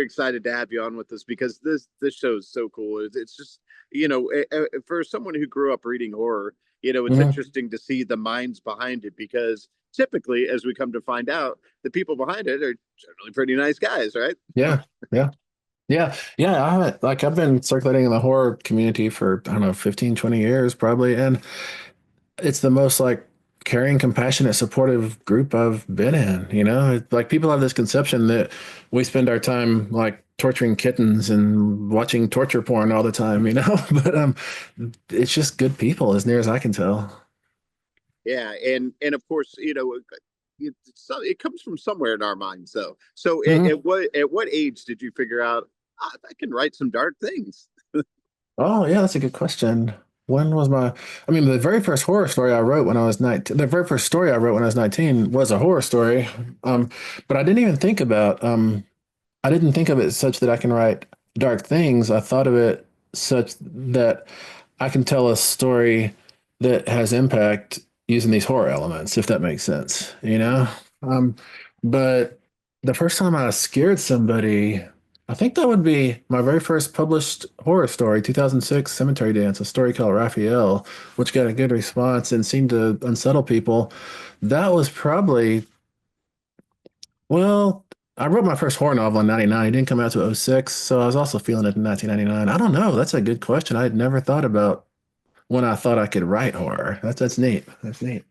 excited to have you on with us because this show is so cool. It's just for someone who grew up reading horror, it's Mhm. interesting to see the minds behind it because typically, as we come to find out, the people behind it are generally pretty nice guys, right? Yeah, yeah, yeah. I've been circulating in the horror community for, I don't know, 15, 20 years probably. And it's the most like caring, compassionate, supportive group I've been in. Like people have this conception that we spend our time like torturing kittens and watching torture porn all the time. But it's just good people as near as I can tell. Yeah, and of course, it comes from somewhere in our minds. So Mhm. at what age did you figure out I can write some dark things? Oh, yeah, that's a good question. When was I mean, the very first horror story I wrote when I was 19, the very first story I wrote when I was 19 was a horror story. Um, but I didn't think of it such that I can write dark things. I thought of it such that I can tell a story that has impact using these horror elements, if that makes sense. Um, but the first time I scared somebody, I think that would be my very first published horror story, 2006 Cemetery Dance, a story called Raphael, which got a good response and seemed to unsettle people. That was probably, well, I wrote my first horror novel in 99. It didn't come out to '06, so I was also feeling it in 1999. I don't know. That's a good question. I had never thought about when I thought I could write horror. That's neat. That's neat.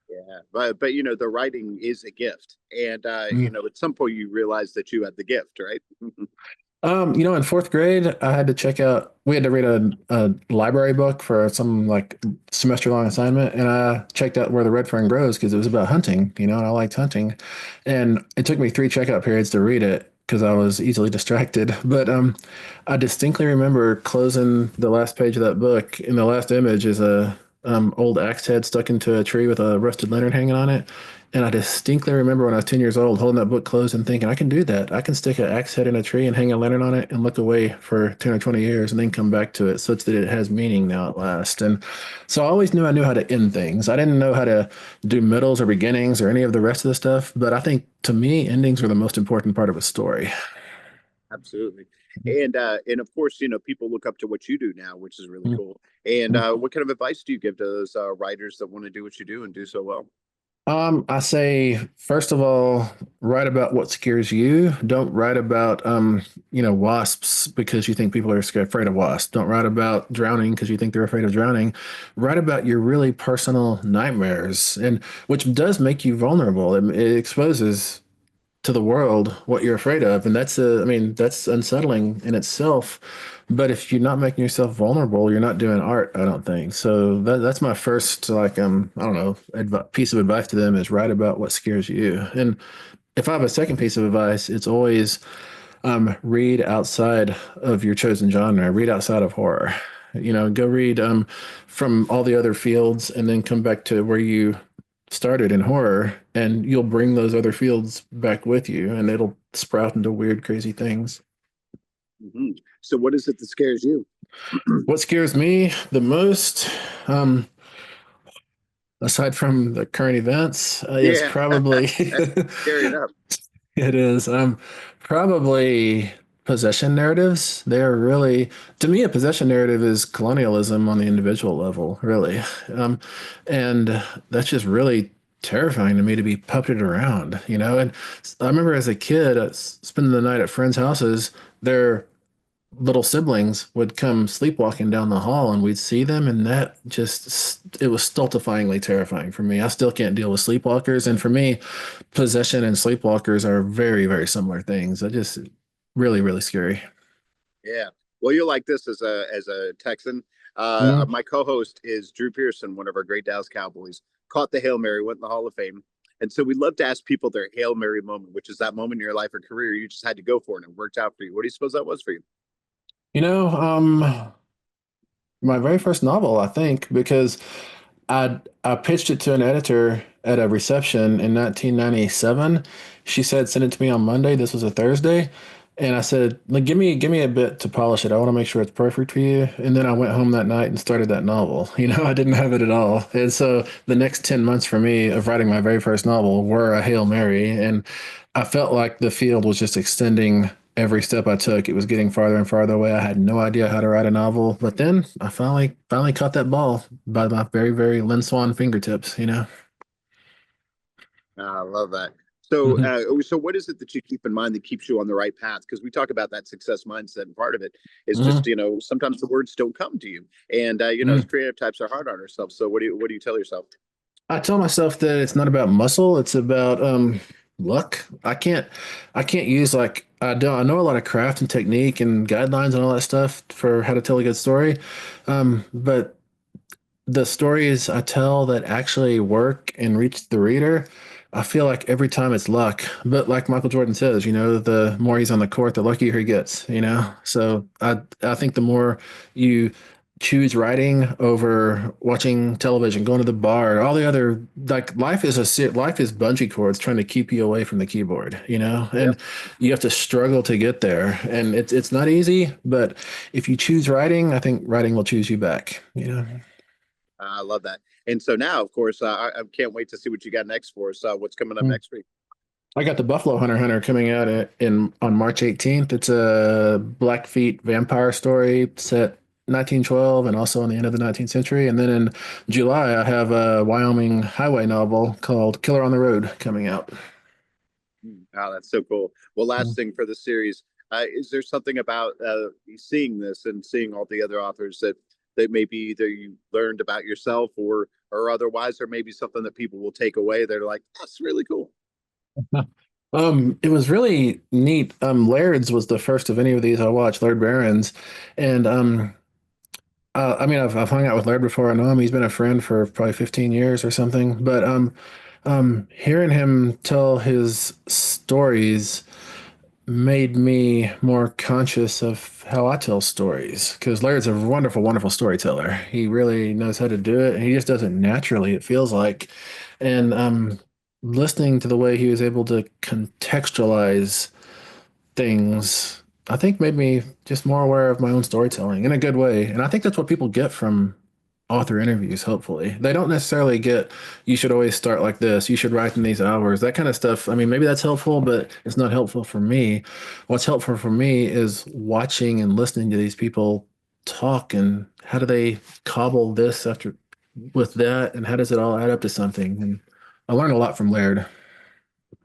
Yeah, but the writing is a gift, and Mm. at some point you realize that you have the gift, right? In fourth grade, I had to check out, we had to read a library book for some like semester long assignment. And I checked out Where the Red Fern Grows because it was about hunting, and I liked hunting. And it took me three checkout periods to read it because I was easily distracted. But I distinctly remember closing the last page of that book, and the last image is a old axe head stuck into a tree with a rusted lantern hanging on it. And I distinctly remember when I was 10 years old holding that book closed and thinking, I can do that. I can stick an axe head in a tree and hang a lantern on it and look away for 10 or 20 years and then come back to it such that it has meaning now at last. And so I always knew I knew how to end things. I didn't know how to do middles or beginnings or any of the rest of the stuff. But I think to me, endings are the most important part of a story. Absolutely. And of course, people look up to what you do now, which is really cool. And Mhm. what kind of advice do you give to those writers that want to do what you do and do so well? I say, first of all, write about what scares you. Don't write about, wasps because you think people are scared, afraid of wasps. Don't write about drowning because you think they're afraid of drowning. Write about your really personal nightmares, and which does make you vulnerable. It exposes to the world what you're afraid of, and I mean, that's unsettling in itself. But if you're not making yourself vulnerable, you're not doing art, I don't think. So that's my first, like, I don't know, piece of advice to them is write about what scares you. And if I have a second piece of advice, it's always read outside of your chosen genre, read outside of horror. Go read from all the other fields and then come back to where you started in horror, and you'll bring those other fields back with you, and it'll sprout into weird, crazy things. So, what is it that scares you? What scares me the most, um, aside from the current events, is Yeah, probably scary enough. it is probably possession narratives. They're really, to me, a possession narrative is colonialism on the individual level, really. Um, and that's just really terrifying to me to be puppeted around. And I remember as a kid, spending the night at friends' houses, their little siblings would come sleepwalking down the hall and we'd see them, and that just, it was stultifyingly terrifying for me. I still can't deal with sleepwalkers, and for me, possession and sleepwalkers are very, very similar things. I just really, really scary. Yeah. Well, you'll like this as a Texan. Mm. My co-host is Drew Pearson, one of our great Dallas Cowboys. Caught the Hail Mary, went in the Hall of Fame. And so we love to ask people their Hail Mary moment, which is that moment in your life or career you just had to go for it and it worked out for you. What do you suppose that was for you? You know, my very first novel, I think, because I pitched it to an editor at a reception in 1997. She said, "Send it to me on Monday." This was a Thursday. And I said, like, give me a bit to polish it. I want to make sure it's perfect for you. And then I went home that night and started that novel. I didn't have it at all. And so the next 10 months for me of writing my very first novel were a Hail Mary. And I felt like the field was just extending every step I took, it was getting farther and farther away. I had no idea how to write a novel, but then I finally caught that ball by my very, very Lynn Swan fingertips, you know? I love that. So, Mhm. so what is it that you keep in mind that keeps you on the right path? Because we talk about that success mindset, and part of it is just Mhm. sometimes the words don't come to you, and as Mhm. creative types are hard on ourselves. So, what do you tell yourself? I tell myself that it's not about muscle, it's about luck. I can't use like I know a lot of craft and technique and guidelines and all that stuff for how to tell a good story. But the stories I tell that actually work and reach the reader, I feel like every time it's luck. But like Michael Jordan says, the more he's on the court, the luckier he gets, you know? So I think the more you choose writing over watching television, going to the bar, all the other like life is bungee cords trying to keep you away from the keyboard, you know? And Yep, you have to struggle to get there. And it's not easy, but if you choose writing, I think writing will choose you back, you know? I love that. And so now, of course, I can't wait to see what you got next for us. What's coming up Mm. next week? I got the Buffalo Hunter coming out in on March 18th. It's a Blackfeet vampire story set 1912 and also on the end of the 19th century. And then in July, I have a Wyoming highway novel called Killer on the Road coming out. Oh, that's so cool. Well, last Mm. thing for the series, is there something about seeing this and seeing all the other authors that maybe either you learned about yourself or otherwise, or maybe something that people will take away? They're like, that's really cool. It was really neat. Laird's was the first of any of these I watched, Laird Barron's, and I mean, I've hung out with Laird before. I know him. He's been a friend for probably 15 years or something. But hearing him tell his stories made me more conscious of how I tell stories. Because Laird's a wonderful, wonderful storyteller. He really knows how to do it, and he just does it naturally, it feels like. And listening to the way he was able to contextualize things, I think made me just more aware of my own storytelling in a good way. And I think that's what people get from author interviews, hopefully. They don't necessarily get, you should always start like this, you should write in these hours, that kind of stuff. I mean, maybe that's helpful, but it's not helpful for me. What's helpful for me is watching and listening to these people talk and how do they cobble this after with that and how does it all add up to something? And I learned a lot from Laird.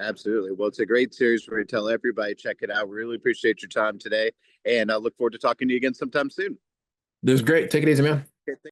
Absolutely. Well, it's a great series where we tell everybody check it out. We really appreciate your time today, and I look forward to talking to you again sometime soon. It was great. Take it easy, man. Okay,